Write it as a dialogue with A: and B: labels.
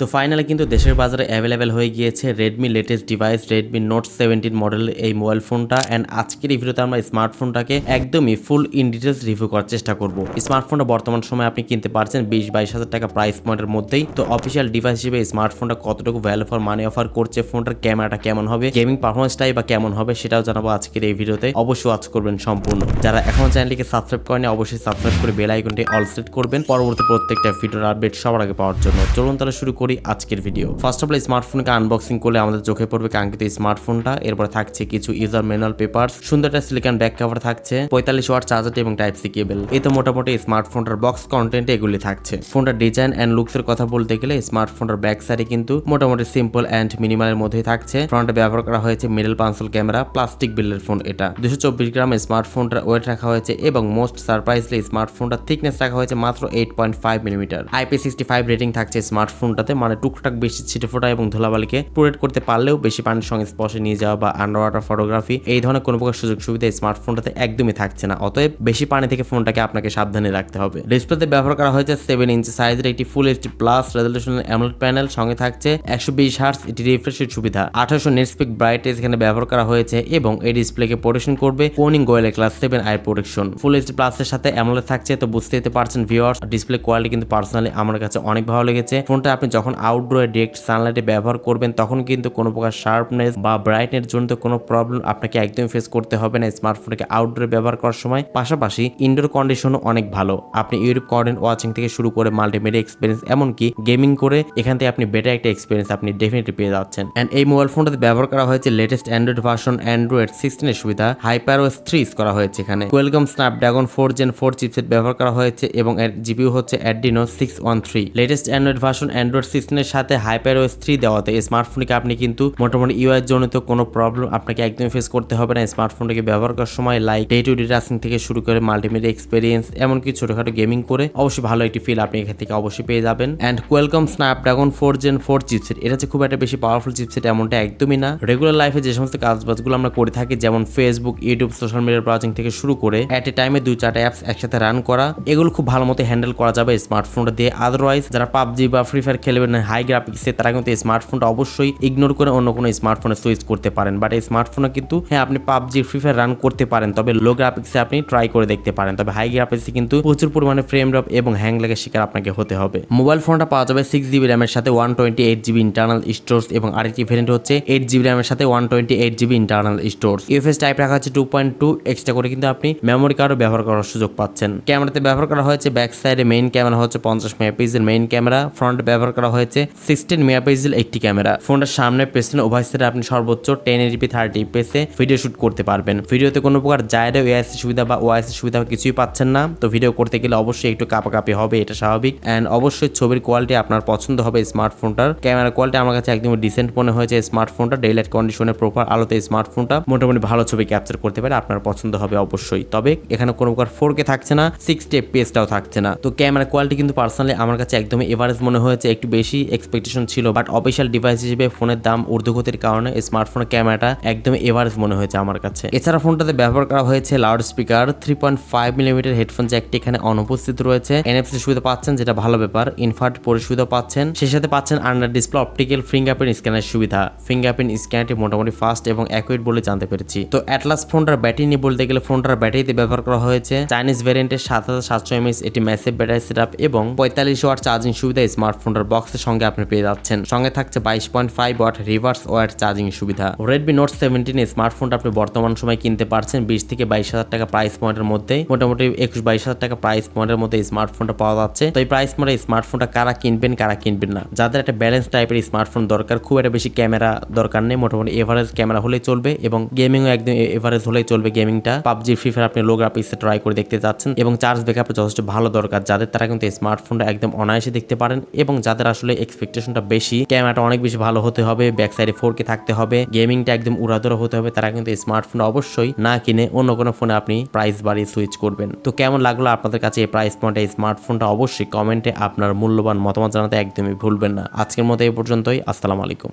A: তো ফাইনালি কিন্তু দেশের বাজারে অ্যাভেলেবেল হয়ে গিয়েছে Redmi latest device Redmi note 17 মডেলের এই মোবাইল ফোনটা। অ্যান্ড আজকের এই ভিডিওতে আমরা স্মার্টফোনটাকে একদমই ফুল ইন ডিটেলস রিভিউ করার চেষ্টা করব। স্মার্টফোনটা বর্তমান সময় আপনি কিনতে পারছেন 20-22 হাজার টাকা প্রাইস পয়েন্টের মধ্যেই। তো অফিসিয়াল ডিভাইস হিসেবে স্মার্টফোনটা কতটুকু ভ্যালু ফর মানি অফার করছে, ফোনটার ক্যামেরাটা কেমন হবে, গেমিং পারফরমেন্সটাই বা কেমন হবে সেটাও জানাবো আজকের এই ভিডিওতে। অবশ্যই ওয়াচ করবেন সম্পূর্ণ। যারা এখনো চ্যানেলটিকে সাবস্ক্রাইব করেনি অবশ্যই সাবস্ক্রাইব করে বেল আইকনটি অল সেট করবেন পরবর্তী প্রত্যেকটা ভিডিওর আপডেট সবার আগে পাওয়ার জন্য। চলুন তাহলে শুরু করি আজকের ভিডিও। ফার্স্ট অফ অল স্মার্টফোনকে আনবক্সিং করলে আমাদের চোখে পড়বে কাঙ্ক্ষিত স্মার্টফোনটা। এরপরে থাকছে কিছু ইউজার ম্যানুয়াল পেপারস, সুন্দর একটা সিলিকন ব্যাক কভার থাকছে, 45 ওয়াট চার্জার এবং টাইপ সি কেবল। এই তো মোটামুটি স্মার্টফোনটার বক্স কন্টেন্ট এগুলি থাকছে। ফোনটার ডিজাইন এন্ড লুকসের কথা বলতে গেলে স্মার্টফোনটার ব্যাক সাইডে কিন্তু মোটামুটি সিম্পল এন্ড মিনিমালের মধ্যেই থাকছে। ফ্রন্টে ব্যবহার করা হয়েছে মিডল পাঞ্চল ক্যামেরা, প্লাস্টিক বিল্ডের ফোন এটা। 224 গ্রাম স্মার্টফোনটার ওয়েট রাখা হয়েছে এবং মোস্ট সারপ্রাইজলি স্মার্টফোনটার থিকনেস রাখা হয়েছে মাত্র 8.5 মিলিমিটার। IP65 রেটিং থাকছে স্মার্টফোনটাতে, মানে টুকটাক বেশি ছিটেফোঁটা এবং ধুলাবালিকে প্রোটেক্ট করতে পারলেও বেশি পানির সংস্পর্শে নিয়ে যাওয়া বা আন্ডার ওয়াটার ফটোগ্রাফি এই ধরনের কোনো প্রকার সুযোগ সুবিধা স্মার্টফোনটাতে একদমই থাকছে না। অতএব বেশি পানি থেকে ফোনটাকে আপনাকে সাবধানে রাখতে হবে। ডিসপ্লেতে ব্যবহার করা হয়েছে 7 ইঞ্চি সাইজের একটি ফুল এইচডি প্লাস রেজলিউশনের অ্যামোলেড প্যানেল, সঙ্গে থাকছে 120 হার্টজ এটি রিফ্রেশের সুবিধা, 1800 নেট স্পিক ব্রাইটনেস এখানে ব্যবহার করা হয়েছে এবং এই ডিসপ্লেকে প্রোটেকশন করবে কোনিং গোয়েলের glass 7 i protection. Full HD প্লাসের সাথে অ্যামোলেড থাকছে, তো বুঝতে পারছেন ভিউয়ার্স ডিসপ্লে কোয়ালিটি কিন্তু পার্সোনালি আমার কাছে অনেক ভালো লেগেছে। ফোনটা আপনি যখন আউটডোরে ডিরেক্ট সানলাইটে ব্যবহার করবেন তখন কিন্তু কোনো প্রকার শার্পনেস বা ব্রাইটনেস জনিত কোনো প্রবলেম আপনাকে একদমই ফেস করতে হবে না স্মার্টফোনটাকে আউটডোরে ব্যবহার করার সময়। পাশাপাশি ইনডোর কন্ডিশনও অনেক ভালো। আপনি ইউটিউব কন্টেন্ট ওয়াচিং থেকে শুরু করে মাল্টিমিডিয়া এক্সপিরিয়েন্স এমনকি গেমিং করে এখান থেকে আপনি বেটার একটা এক্সপিরিয়েন্স আপনি ডেফিনেটলি পেয়ে যাচ্ছেন। এন্ড এই মোবাইল ফোনটাতে ব্যবহার করা হয়েছে লেটেস্ট অ্যান্ড্রয়েড ভার্সন অ্যান্ড্রয়েড 16 এর সুবিধা, HyperOS 3 করা হয়েছে এখানে। কোয়ালকম স্ন্যাপড্রাগন 4 Gen 4 চিপসেট ব্যবহার করা হয়েছে এবং এর জিপিইউ হচ্ছে Adreno 613। Latest Android version Android 16 এর সাথে HyperOS 3 দেওয়াতে স্মার্টফোনকে আপনি কিন্তু মোটামুটি ইউআই জনিত কোনো প্রবলেম আপনাকে একদমই ফেস করতে হবে না স্মার্টফোনটাকে ব্যবহার করার সময়। Like day to day tasking থেকে শুরু করে মাল্টিমিডিয়া এক্সপিরিয়েন্স এমনকি ছোটখাটো গেমিং করে অবশ্যই ভালো একটি ফিল আপনি এখান থেকে অবশ্যই পেয়ে যাবেন। And Qualcomm Snapdragon 4 Gen 4 chipset এটা হচ্ছে খুব একটা বেশি পাওয়ারফুল চিপসেট এমনটা একদমই না। রেগুলার লাইফে যে সমস্ত কাজবাজগুলো আমরা করে থাকি যেমন ফেসবুক, ইউটিউব, সোশ্যাল মিডিয়ার ব্রাউজিং থেকে শুরু করে এট এ টাইমে 2-4টা অ্যাপস একসাথে রান করা, এগুলো খুব ভালো মতো হ্যান্ডেল করা যাবে স্মার্টফোনটা দিয়ে। আদারওয়াইজ যারা পাবজি বা ফ্রি ফায়ার খেলবেন না হাই গ্রাফিক্সে তারা কিন্তু স্মার্টফোনটা অবশ্যই ইগনোর করে অন্য কোনো স্মার্টফোনে সুইচ করতে পারেন। বাট এই স্মার্টফোনে কিন্তু হ্যাঁ আপনি পাবজি ফ্রি ফায়ার রান করতে পারেন, তবে লো গ্রাফিক্সে আপনি ট্রাই করে দেখতে পারেন। তবে হাই গ্রাফিক্সে কিন্তু প্রচুর পরিমাণে ফ্রেম ড্রপ এবং হ্যাং লেগে শিকার আপনাকে হতে হবে। মোবাইল ফোনটা পাওয়া যাবে 6GB র্যামের সাথে 128GB ইন্টারনাল স্টোরেজ এবং আরেকটি ভেরিয়েন্ট হচ্ছে 8GB র্যামের সাথে 128GB internal storage. UFS type রাখা হচ্ছে 2.2, এক্সট্রা করে কিন্তু আপনি মেমোরি কার্ডও ব্যবহার করার সুযোগ পাচ্ছেন। ক্যামেরাতে ব্যবহার করা হয়েছে ব্যাক সাইডে মেইন ক্যামেরা হচ্ছে 50 মেগাপিক্সেল মেইন ক্যামেরা, ফ্রন্টে ব্যবহার করা হয়েছে 16 মেগাপিক্সেল একটি ক্যামেরা। ফোনটার সামনে পেছনে উভয় সাইডে আপনি সর্বোচ্চ 1080p 30fps ভিডিও শুট করতে পারবেন। ভিডিওতে কোনো প্রকার জায়রো এআইএস সুবিধা বা ওআইএস সুবিধা কিছুই পাচ্ছেন না, তো ভিডিও করতে গেলে অবশ্যই একটু কাঁপাকাঁপি হবে, এটা স্বাভাবিক। অ্যান্ড অবশ্যই ছবির কোয়ালিটি আপনার পছন্দ হবে স্মার্টফোনটার। ক্যামেরা কোয়ালিটি আমার কাছে একদম ডিসেন্ট মনে হয়েছে স্মার্টফোনটা। ডেইলাইট কন্ডিশনে প্রপার আলোতে স্মার্টফোনটা মোটামুটি ভালো ছবি ক্যাপচার করতে পারে, আপনার পছন্দ হবে অবশ্যই। তবে এখানে কোনো প্রকার 4K থাকছে না, 60fps-টাও থাকছে না। তো ক্যামেরা কোয়ালিটি কিন্তু পার্সোনালি আমার কাছে একদমই এভারেজ মনে হয়েছে, একটু বেশি এক্সপেকটেশন ছিল। বাট অফিসিয়াল ডিভাইস হিসেবে ফোনের দাম ঊর্ধ্বগতির কারণে স্মার্টফোনের ক্যামেরাটা একদমই এভারেজ মনে হয়েছে আমার কাছে। এছাড়া ফোনটাতে ব্যবহার করা হয়েছে লাউড স্পিকার, 3.5 মিলিমিটার হেডফোন জ্যাকটি এখানে অনুপস্থিত রয়েছে। NFC সুবিধা পাচ্ছেন যেটা ভালো ব্যাপার, ইনফ্রারেড পরিসুবিধা পাচ্ছেন, সেই সাথে পাচ্ছেন আন্ডার ডিসপ্লে অপটিক্যাল ফিঙ্গারপ্রিন্ট স্ক্যানের সুবিধা। ফিঙ্গারপ্রিন্ট স্ক্যানটি মোটামুটি ফাস্ট এবং অ্যাকুরেট বলে জানতে পেরেছি। তো অ্যাটলাস ফোনটার ব্যাটারি নিয়ে বলতে গেলে ফোনটার ব্যাটারিতে ব্যবহার করা হয়েছে চাইনিজ ভ্যারিয়েন্টের 7700 mAh এটি ম্যাসিভ ব্যাটারি সেটআপ এবং 45 ওয়াট চার্জিং সুবিধা স্মার্টফোনটার বক্সের সঙ্গে আপনি পেয়ে যাচ্ছেন। সঙ্গে থাকছে 22.5 ওয়াট রিভার্স ওয়াট চার্জিং সুবিধা। রেডমি নোট 17 স্মার্টফোনটা আপনি বর্তমান সময় কিনতে পারছেন 20-22 হাজার টাকা প্রাইস পয়েন্টের মধ্যে, মোটামুটি 21-22 হাজার টাকা প্রাইস পয়েন্টের মধ্যে স্মার্টফোনটা পাওয়া যাচ্ছে। তো এই প্রাইস পয়েন্টে স্মার্টফোনটা কারা কিনবেন কারা কিনবেন না, যাদের একটা ব্যালেন্স টাইপের স্মার্টফোন দরকার, খুব একটা বেশি ক্যামেরা দরকার নেই, মোটামুটি এভারেজ ক্যামেরা হলেই চলবে এবং গেমিংও একদম এভারেজ হলেই চলবে। গেমিংটা পাবজি ফ্রি ফায়ার আপনি লো গ্রাফিক্সে ট্রাই করে দেখতে যাচ্ছেন এবং চার্জ ব্যাকআপ যথেষ্ট ভালো দরকার যাদের, তারা কিন্তু স্মার্টফোনটা একদম অনায়াসে দেখতে পারেন। এবং যাদের আসলে এক্সপেকটেশনটা বেশি, ক্যামেরাটা অনেক বেশি ভালো হতে হবে, ব্যাক সাইডে 4K থাকতে হবে, গেমিংটা একদম উড়াদুরা হতে হবে, তারা কিন্তু স্মার্টফোন অবশ্যই না কিনে অন্য কোনো ফোনে আপনি প্রাইস বাড়িয়ে সুইচ করবেন। তো কেমন লাগলো আপনাদের কাছে এই প্রাইস পয়েন্টে স্মার্টফোনটা অবশ্যই কমেন্টে আপনার মূল্যবান মতামত জানাতে একদমই ভুলবেন না। আজকের মতো এই পর্যন্তই, আসসালামু আলাইকুম।